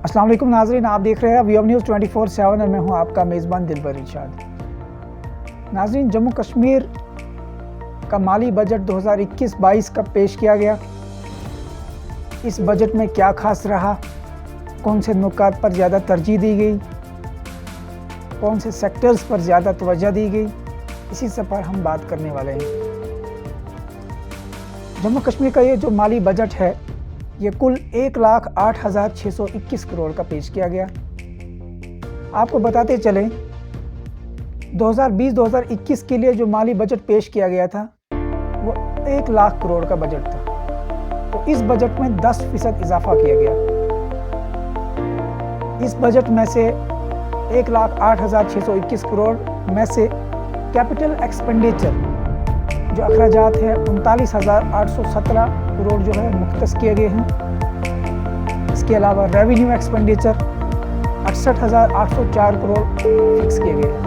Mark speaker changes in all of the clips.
Speaker 1: अस्सलाम वालेकुम नाज़रीन, आप देख रहे हैं वीओ न्यूज़ 24/7 और मैं हूं आपका मेज़बान दिलबर इरशाद। नाज़रीन, जम्मू कश्मीर का माली बजट 2021-22 का पेश किया गया। इस बजट में क्या खास रहा, कौन से नुकात पर ज़्यादा तरजीह दी गई, कौन से सेक्टर्स पर ज़्यादा तवज्जो दी गई, इसी सब पर हम बात करने वाले हैं। जम्मू कश्मीर का ये जो माली बजट है, ये कुल 1,08,621 करोड़ का पेश किया गया। आपको बताते चलें, 2020-2021 के लिए जो माली बजट पेश किया गया था वो 1 लाख करोड़ का बजट था। तो इस बजट में 10% इजाफा किया गया। इस बजट में से 1,08,621 करोड़ में से कैपिटल एक्सपेंडिचर जो अखराजात हैं 39,817 करोड़ जो है मुख्तस किए गए हैं। इसके अलावा रेवेन्यू एक्सपेंडिचर 68,804 करोड़ फिक्स किए गए हैं।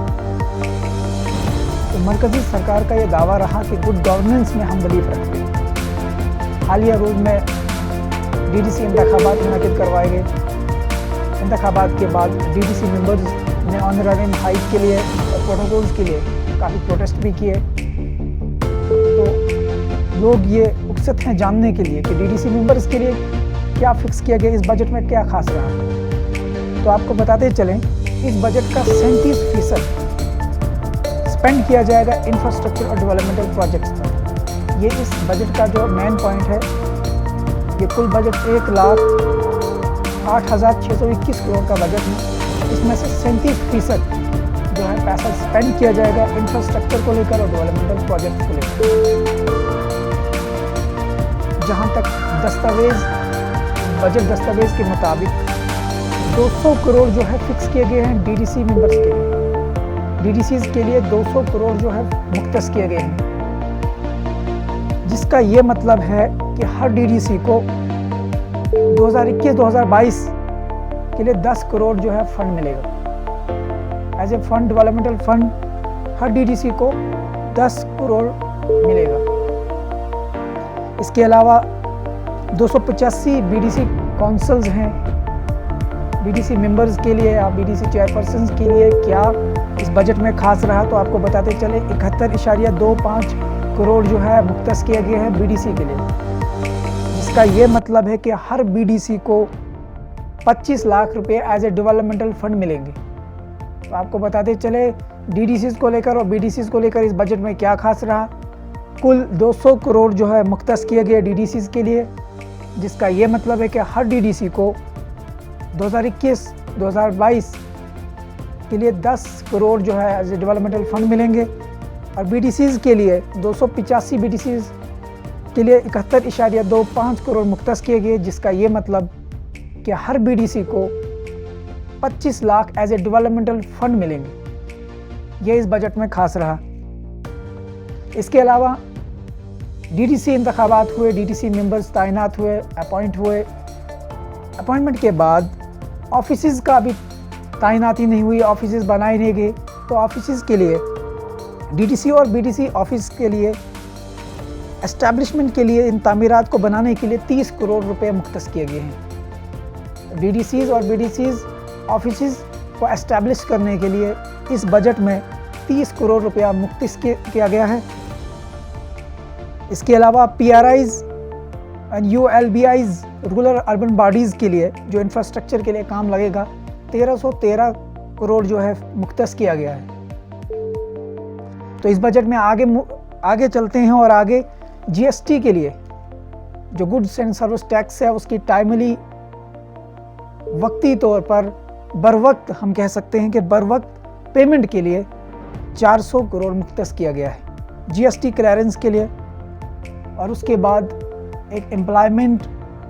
Speaker 1: तो मरकजी सरकार का ये दावा रहा कि गुड गवर्नेंस में हम बिलीव रखते हैं। हालिया रोज में डीडीसी इंतखाबात मुनक़िद करवाए गए। इंतखाबात के बाद डीडीसी मेंबर्स ने ऑनरेरियम हाइक के लिए और प्रोटोकॉल्स के लिए काफ़ी प्रोटेस्ट भी किए। तो लोग ये उत्सुक हैं जानने के लिए कि डीडीसी मेंबर्स के लिए क्या फिक्स किया गया, इस बजट में क्या खास रहा। तो आपको बताते चलें, इस बजट का 37% स्पेंड किया जाएगा इंफ्रास्ट्रक्चर और डेवलपमेंटल प्रोजेक्ट्स पर। ये इस बजट का जो मेन पॉइंट है। ये कुल बजट 1,08,621 करोड़ का बजट है। इसमें से 37% जो है पैसा स्पेंड किया जाएगा इंफ्रास्ट्रक्चर को लेकर और डेवलपमेंटल प्रोजेक्ट को लेकर। जहां तक बजट दस्तावेज के मुताबिक 200 करोड़ जो है फिक्स किए गए हैं डीडीसी मेंबर्स के लिए। डीडीसीज के लिए 200 करोड़ जो है मुख्तस किए गए हैं, जिसका ये मतलब है कि हर डीडीसी को 2021-2022 के लिए 10 करोड़ जो है फंड मिलेगा। As a fund, developmental fund हर डीडीसी को 10 करोड़ मिलेगा। इसके अलावा 285 बीडीसी काउंसिल्स हैं बीडीसी मेंबर्स के लिए या बीडीसी चेयरपर्सन के लिए। क्या इस बजट में खास रहा, तो आपको बताते चले 71.25 करोड़ जो है मुख्तस किए गए हैं बीडीसी के लिए, जिसका ये मतलब है कि हर बीडीसी को 25 लाख रुपए एज ए डेवलपमेंटल फंड मिलेंगे। तो आपको बताते चले डीडीसीज को लेकर और बीडीसीज को लेकर इस बजट में क्या खास रहा। कुल 200 करोड़ जो है मुख्तस किए गए डीडीसीज के लिए, जिसका ये मतलब है कि हर डीडीसी को 2021-2022 के लिए 10 करोड़ जो है एज ए डेवलपमेंटल फंड मिलेंगे। और बीडीसीज के लिए 285 बीडीसीज के लिए 71.25 करोड़ मुख्तस किए गए, जिसका ये मतलब कि हर बीडीसी को 25 lakh as a developmental fund मिलेंगे। ये इस बजट में खास रहा। इसके अलावा डीडीसी इंतखाबात हुए, डीडीसी मेंबर्स तैनात हुए, अपॉइंट हुए। अपॉइंटमेंट के बाद ऑफिसेज का भी तैनाती नहीं हुई, ऑफिसेज बनाए नहीं गए। तो ऑफिसेज के लिए डीडीसी और बीडीसी ऑफिस के लिए एस्टैब्लिशमेंट के लिए, इन तामीरात को बनाने के लिए 30 करोड़ रुपए मुख्तस किए गए हैं। डीडीसीज और बीडीसीज ऑफिसेज को एस्टैब्लिश करने के लिए इस बजट में 30 करोड़ रुपया मुख्तस किया गया है। इसके अलावा PRIs and ULBIs rural urban bodies के लिए जो इंफ्रास्ट्रक्चर के लिए काम लगेगा 1313 करोड़ जो है मुख्तस किया गया है। तो इस बजट में आगे चलते हैं और आगे जीएसटी के लिए जो गुड्स एंड सर्विस टैक्स है उसकी टाइमली वक्ती तौर पर बरवक्त, हम कह सकते हैं कि बरवक्त पेमेंट के लिए 400 करोड़ मुख्तस किया गया है जीएसटी क्लियरेंस के लिए। और उसके बाद एक एम्प्लॉयमेंट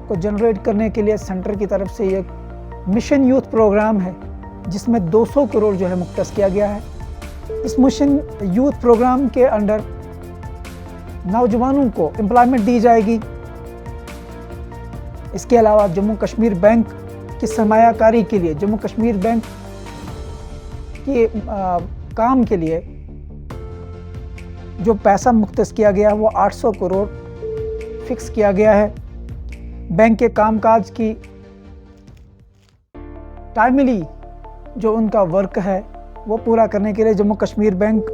Speaker 1: को जनरेट करने के लिए सेंटर की तरफ से एक मिशन यूथ प्रोग्राम है, जिसमें 200 करोड़ जो है मुख्तस किया गया है। इस मिशन यूथ प्रोग्राम के अंडर नौजवानों को एम्प्लॉयमेंट दी जाएगी। इसके अलावा जम्मू कश्मीर बैंक की सरमायाकारी के लिए, जम्मू कश्मीर बैंक के काम के लिए जो पैसा मुख्तस किया गया है वो 800 करोड़ फिक्स किया गया है। बैंक के कामकाज की टाइमली जो उनका वर्क है वो पूरा करने के लिए जम्मू कश्मीर बैंक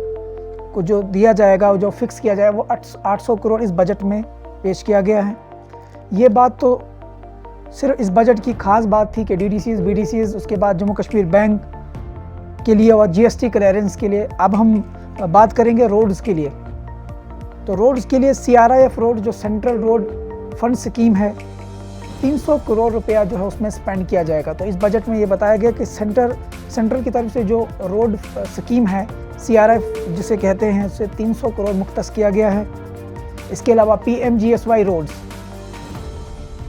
Speaker 1: को जो दिया जाएगा, जो फिक्स किया जाएगा, वो 800 करोड़ इस बजट में पेश किया गया है। ये बात तो सिर्फ इस बजट की खास बात थी कि DDCs, BDCs, उसके बाद जम्मू कश्मीर बैंक के लिए और GST क्लियरेंस के लिए। अब हम बात करेंगे रोड्स के लिए। तो रोड्स के लिए CRIF रोड, जो सेंट्रल रोड फंड स्कीम है, 300 करोड़ रुपया जो है उसमें स्पेंड किया जाएगा। तो इस बजट में ये बताया गया कि सेंट्रल की तरफ से जो रोड स्कीम है CRIF जिसे कहते हैं, उसे 300 करोड़ मुख्तस किया गया है। इसके अलावा PMGSY रोड्स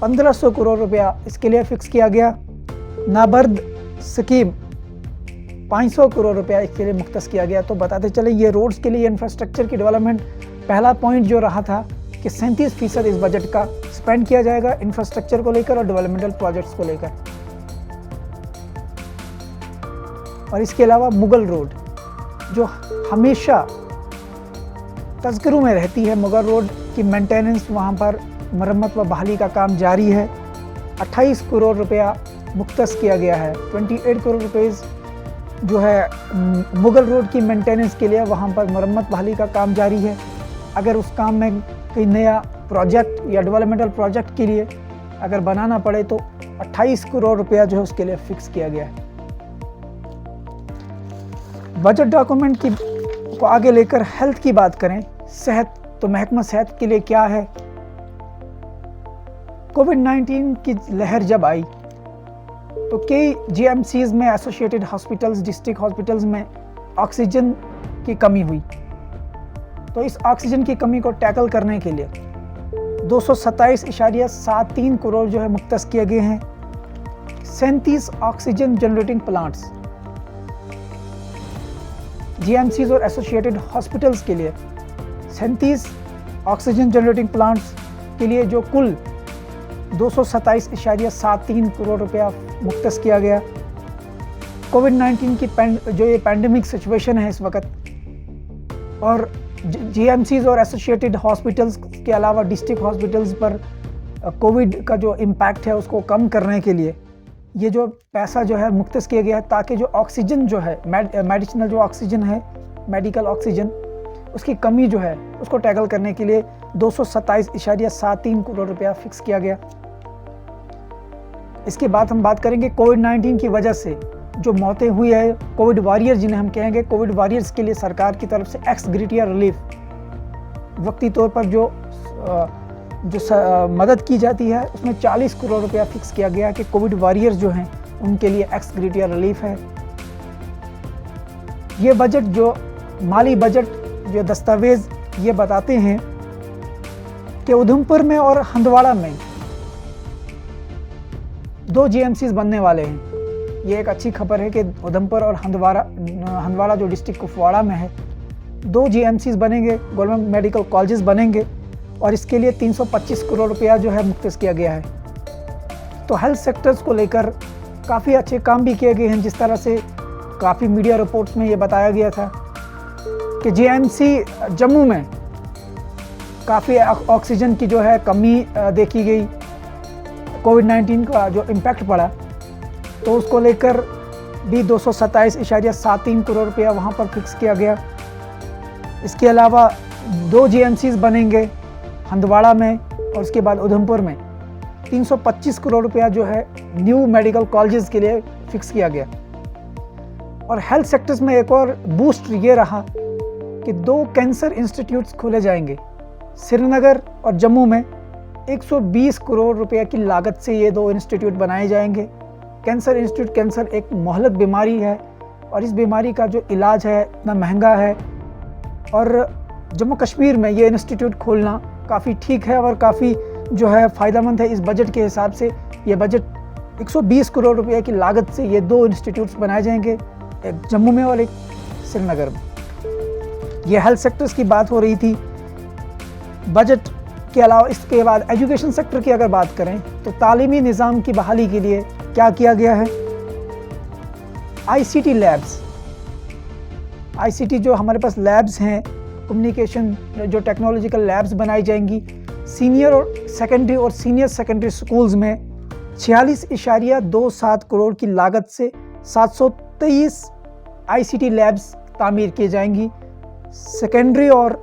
Speaker 1: 1500 करोड़ रुपया इसके लिए फिक्स किया गया। नाबर्द स्कीम 500 करोड़ रुपया इसके लिए मुख्तस किया गया। तो बताते चले ये रोड्स के लिए इंफ्रास्ट्रक्चर की डेवलपमेंट, पहला पॉइंट जो रहा था कि 37% इस बजट का स्पेंड किया जाएगा इंफ्रास्ट्रक्चर को लेकर और डेवलपमेंटल प्रोजेक्ट्स को लेकर। और इसके अलावा मुगल रोड जो हमेशा तज़किरों में रहती है, मुगल रोड की मेंटेनेंस, वहाँ पर मरम्मत व बहाली का काम जारी है। 28 करोड़ रुपया मुख्तस किया गया है। 28 करोड़ रुपये जो है मुगल रोड की मेंटेनेंस के लिए, वहाँ पर मरम्मत बहाली का काम जारी है। अगर उस काम में कोई नया प्रोजेक्ट या डेवलपमेंटल प्रोजेक्ट के लिए अगर बनाना पड़े तो 28 करोड़ रुपया जो है उसके लिए फिक्स किया गया है। बजट डॉक्यूमेंट को आगे लेकर हेल्थ की बात करें, सेहत, तो महकमा सेहत के लिए क्या है। कोविड-19 की लहर जब आई तो कई GMCs में, एसोसिएटेड हॉस्पिटल्स, डिस्ट्रिक्ट हॉस्पिटल्स में ऑक्सीजन की कमी हुई। तो इस ऑक्सीजन की कमी को टैकल करने के लिए 227.73 करोड़ जो है मुख्तस किए गए हैं। 37 ऑक्सीजन जनरेटिंग प्लांट्स GMCs और एसोसिएटेड हॉस्पिटल्स के लिए 37 ऑक्सीजन जनरेटिंग प्लांट्स के लिए जो कुल 227.73 करोड़ रुपया मुख्तस किया गया। कोविड-19 की जो ये पैंडेमिक सिचुएशन है इस वक्त, और GMCs और एसोसिएटेड हॉस्पिटल्स के अलावा डिस्ट्रिक्ट हॉस्पिटल्स पर कोविड का जो इम्पैक्ट है उसको कम करने के लिए ये जो पैसा जो है मुख्तस किया गया है, ताकि जो ऑक्सीजन जो है, मेडिसिनल जो ऑक्सीजन है, मेडिकल ऑक्सीजन, उसकी कमी जो है उसको टैकल करने के लिए 227.73 करोड़ रुपया फिक्स किया गया। इसके बाद हम बात करेंगे कोविड-19 की वजह से जो मौतें हुई है, कोविड वॉरियर जिन्हें हम कहेंगे, कोविड वॉरियर्स के लिए सरकार की तरफ से एक्स ग्रेटिया रिलीफ वक्ती तौर पर जो मदद की जाती है उसमें 40 करोड़ रुपया फिक्स किया गया कि कोविड वॉरियर्स जो हैं उनके लिए एक्स ग्रेटिया रिलीफ है। ये बजट, जो माली बजट, जो दस्तावेज ये बताते हैं कि उधमपुर में और हंदवाड़ा में 2 GMCs बनने वाले हैं। ये एक अच्छी खबर है कि उधमपुर और हंदवाड़ा जो डिस्ट्रिक्ट कुपवाड़ा में है, 2 GMCs बनेंगे, गवर्नमेंट मेडिकल कॉलेजेस बनेंगे, और इसके लिए 325 करोड़ रुपया जो है मुख्तस किया गया है। तो हेल्थ सेक्टर्स को लेकर काफ़ी अच्छे काम भी किए गए हैं। जिस तरह से काफ़ी मीडिया रिपोर्ट्स में ये बताया गया था कि GMC जम्मू में काफ़ी ऑक्सीजन की जो है कमी देखी गई, कोविड-19 का जो इम्पैक्ट पड़ा, तो उसको लेकर भी 227.73 करोड़ रुपया वहाँ पर फिक्स किया गया। इसके अलावा 2 GMCs बनेंगे हंदवाड़ा में और उसके बाद उधमपुर में। 325 करोड़ रुपया जो है न्यू मेडिकल कॉलेजेस के लिए फिक्स किया गया। और हेल्थ सेक्टर्स में एक और बूस्ट ये रहा कि 2 कैंसर इंस्टीट्यूट्स खोले जाएंगे श्रीनगर और जम्मू में। 120 करोड़ रुपए की लागत से ये 2 इंस्टीट्यूट बनाए जाएंगे। कैंसर इंस्टीट्यूट, कैंसर एक मोहलक बीमारी है और इस बीमारी का जो इलाज है इतना महंगा है, और जम्मू कश्मीर में ये इंस्टीट्यूट खोलना काफ़ी ठीक है और काफ़ी जो है फ़ायदेमंद है। इस बजट के हिसाब से ये बजट 120 करोड़ रुपए की लागत से ये 2 इंस्टीट्यूट्स बनाए जाएंगे, एक जम्मू में और एक श्रीनगर में। ये हेल्थ सेक्टर्स की बात हो रही थी। बजट के अलावा इसके बाद एजुकेशन सेक्टर की अगर बात करें तो तालीमी निज़ाम की बहाली के लिए क्या किया गया है। ICT लैब्स, ICT जो हमारे पास लैब्स हैं, कम्युनिकेशन जो टेक्नोलॉजिकल लैब्स बनाई जाएंगी सीनियर और सेकेंडरी और सीनियर सेकेंडरी स्कूल्स में, 46.27 करोड़ की लागत से 723 ICT लैब्स तामीर की जाएंगी सेकेंडरी और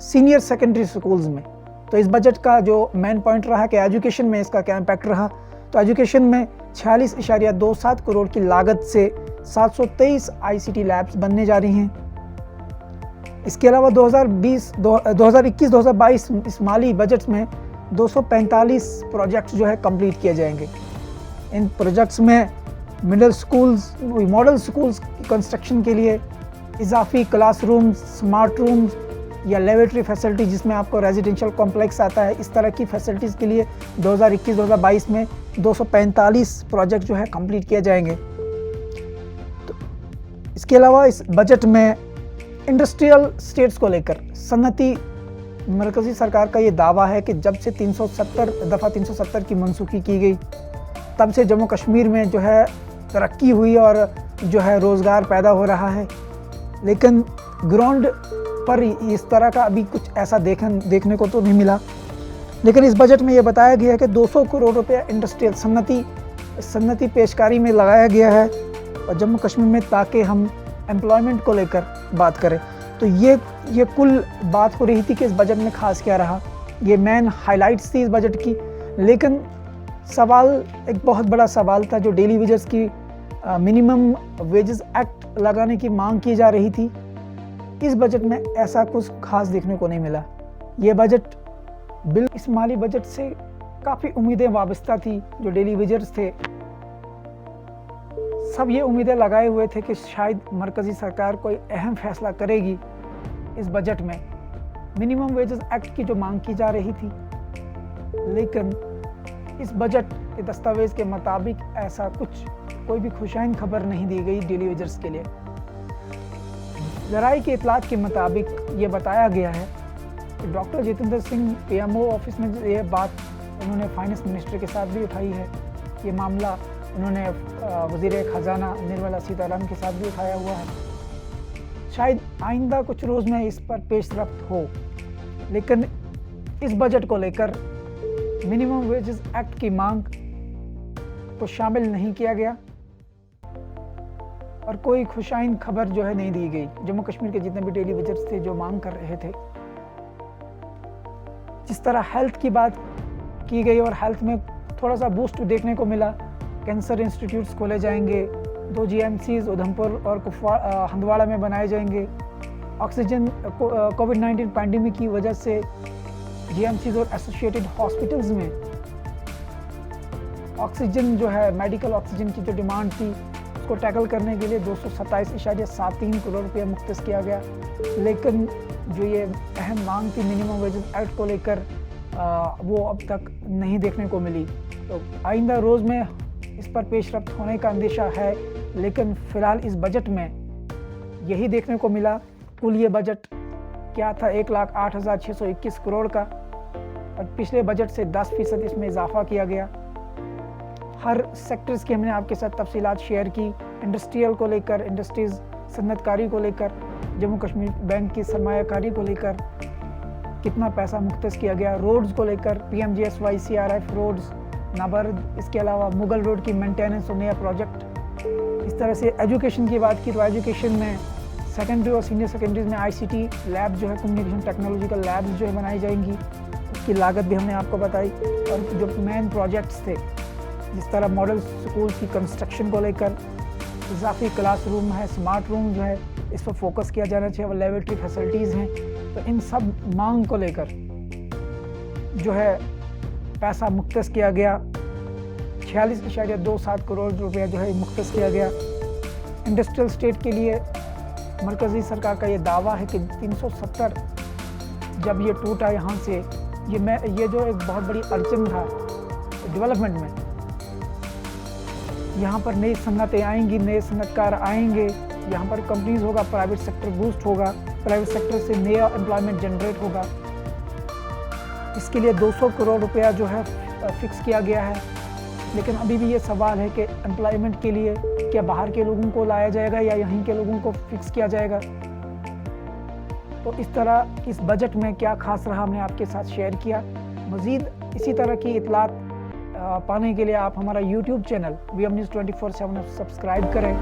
Speaker 1: सीनियर सेकेंडरी स्कूल्स में। तो इस बजट का जो मेन पॉइंट रहा कि एजुकेशन में इसका क्या इम्पैक्ट रहा, तो एजुकेशन में 46.27 करोड़ की लागत से 723 ICT लैब्स बनने जा रही हैं। इसके अलावा 2021-2022 इस माली बजट में 245 प्रोजेक्ट्स जो है कंप्लीट किए जाएंगे। इन प्रोजेक्ट्स में मिडिल स्कूल्स, मॉडल स्कूल्स की कंस्ट्रक्शन के लिए इजाफी क्लासरूम्स, स्मार्ट रूम्स या लेबोरेटरी फैसिलिटी जिसमें आपको रेजिडेंशियल कॉम्प्लेक्स आता है, इस तरह की फैसिलिटीज़ के लिए 2021-2022 में 245 प्रोजेक्ट जो है कंप्लीट किए जाएंगे। तो इसके अलावा इस बजट में इंडस्ट्रियल स्टेट्स को लेकर सनती मरकज़ी सरकार का ये दावा है कि जब से 370 की मनसूखी की गई तब से जम्मू कश्मीर में जो है तरक्की हुई और जो है रोज़गार पैदा हो रहा है, लेकिन ग्राउंड पर इस तरह का अभी कुछ ऐसा देखने को तो नहीं मिला। लेकिन इस बजट में ये बताया गया है कि 200 करोड़ रुपया इंडस्ट्रियल सन्नती पेशकारी में लगाया गया है और जम्मू कश्मीर में, ताकि हम एम्प्लॉयमेंट को लेकर बात करें। तो ये कुल बात हो रही थी कि इस बजट में खास क्या रहा, ये मेन हाइलाइट्स थी इस बजट की। लेकिन सवाल, एक बहुत बड़ा सवाल था जो डेली वेजेस की मिनिमम वेजेस एक्ट लगाने की मांग की जा रही थी। इस बजट में ऐसा कुछ खास देखने को नहीं मिला। ये बजट इस माली बजट से काफ़ी उम्मीदें वाबस्ता थी। जो डेली वेजर्स थे सब ये उम्मीदें लगाए हुए थे कि शायद मरकज़ी सरकार कोई अहम फैसला करेगी इस बजट में। मिनिमम वेजेस एक्ट की जो मांग की जा रही थी, लेकिन इस बजट के दस्तावेज के मुताबिक ऐसा कोई भी खुशाइन खबर नहीं दी गई डेली वेजर्स के लिए। ज़राए की इतलात के मुताबिक ये बताया गया है कि doctor Jitendra Singh PMO office में ये बात उन्होंने फाइनेंस मिनिस्टर के साथ भी उठाई है। ये मामला उन्होंने वज़ीर ख़जाना निर्मला सीतारमण के साथ भी उठाया हुआ है। शायद आइंदा कुछ रोज़ में इस पर पेशरफ्त हो, लेकिन इस बजट को लेकर मिनिमम वेजेस एक्ट की मांग को शामिल नहीं किया गया और कोई खुशाइन खबर जो है नहीं दी गई। जम्मू कश्मीर के जितने भी डेली वेजर्स थे जो मांग कर रहे थे, जिस तरह हेल्थ की बात की गई और हेल्थ में थोड़ा सा बूस्ट देखने को मिला। कैंसर इंस्टीट्यूट्स खोले जाएंगे, 2 GMCs उधमपुर और हंदवाड़ा में बनाए जाएंगे। ऑक्सीजन कोविड-19 पैंडेमिक की वजह से GMCs और एसोसिएटेड हॉस्पिटल्स में ऑक्सीजन जो है, मेडिकल ऑक्सीजन की जो डिमांड थी उसको टैकल करने के लिए 227.73 करोड़ रुपया मुख्तस किया गया। लेकिन जो ये अहम मांग थी मिनिमम वेजेस एक्ट को लेकर, वो अब तक नहीं देखने को मिली। तो आइंदा रोज़ में इस पर पेशरफ्त होने का अंदेशा है, लेकिन फ़िलहाल इस बजट में यही देखने को मिला। कुल ये बजट क्या था, 1,08,621 करोड़ का, और पिछले बजट से 10% इसमें इजाफा किया गया। हर सेक्टर्स की हमने आपके साथ तफसीलात शेयर की। इंडस्ट्रियल को लेकर, इंडस्ट्रीज़ सन्नतकारी को लेकर, जम्मू कश्मीर बैंक की सरमायाकारी को लेकर कितना पैसा मुख्तस किया गया, रोड्स को लेकर PMGSY CRF रोड्स, नाबार्ड, इसके अलावा मुगल रोड की मेंटेनेंस और नया प्रोजेक्ट। इस तरह से एजुकेशन की बात की तो एजुकेशन में सेकेंडरी और सीनियर सेकेंडरीज में ICT लैब जो है, कम्युनिकेशन टेक्नोलॉजिकल लैब्स जो है बनाई जाएंगी, उसकी लागत भी हमने आपको बताई। और जो मेन प्रोजेक्ट्स थे, जिस तरह मॉडल स्कूल्स की कंस्ट्रक्शन को लेकर, इजाफी क्लासरूम है, स्मार्ट रूम जो है, इस पर फोकस किया जाना चाहिए, और लेबोरेटरी फैसिलिटीज़ हैं। तो इन सब मांग को लेकर जो है पैसा मुख्तस किया गया। 46.27 करोड़ रुपया जो है मुख्तस किया गया। इंडस्ट्रियल स्टेट के लिए मरकज़ी सरकार का ये दावा है कि 370 जब ये टूटा यहाँ से, ये जो एक बहुत बड़ी अड़चन था डेवलपमेंट में, यहाँ पर नई सन्नतें आएंगी, नए सन्नतकार आएंगे, यहाँ पर कंपनीज होगा, प्राइवेट सेक्टर बूस्ट होगा, प्राइवेट सेक्टर से नया एम्प्लॉयमेंट जनरेट होगा। इसके लिए 200 करोड़ रुपया जो है फिक्स किया गया है। लेकिन अभी भी ये सवाल है कि एम्प्लॉयमेंट के लिए क्या बाहर के लोगों को लाया जाएगा या यहीं के लोगों को फिक्स किया जाएगा। तो इस तरह इस बजट में क्या खास रहा, हमने आपके साथ शेयर किया। मज़ीद इसी तरह की इतलात पाने के लिए आप हमारा YouTube channel VM News 24/7 subscribe करें।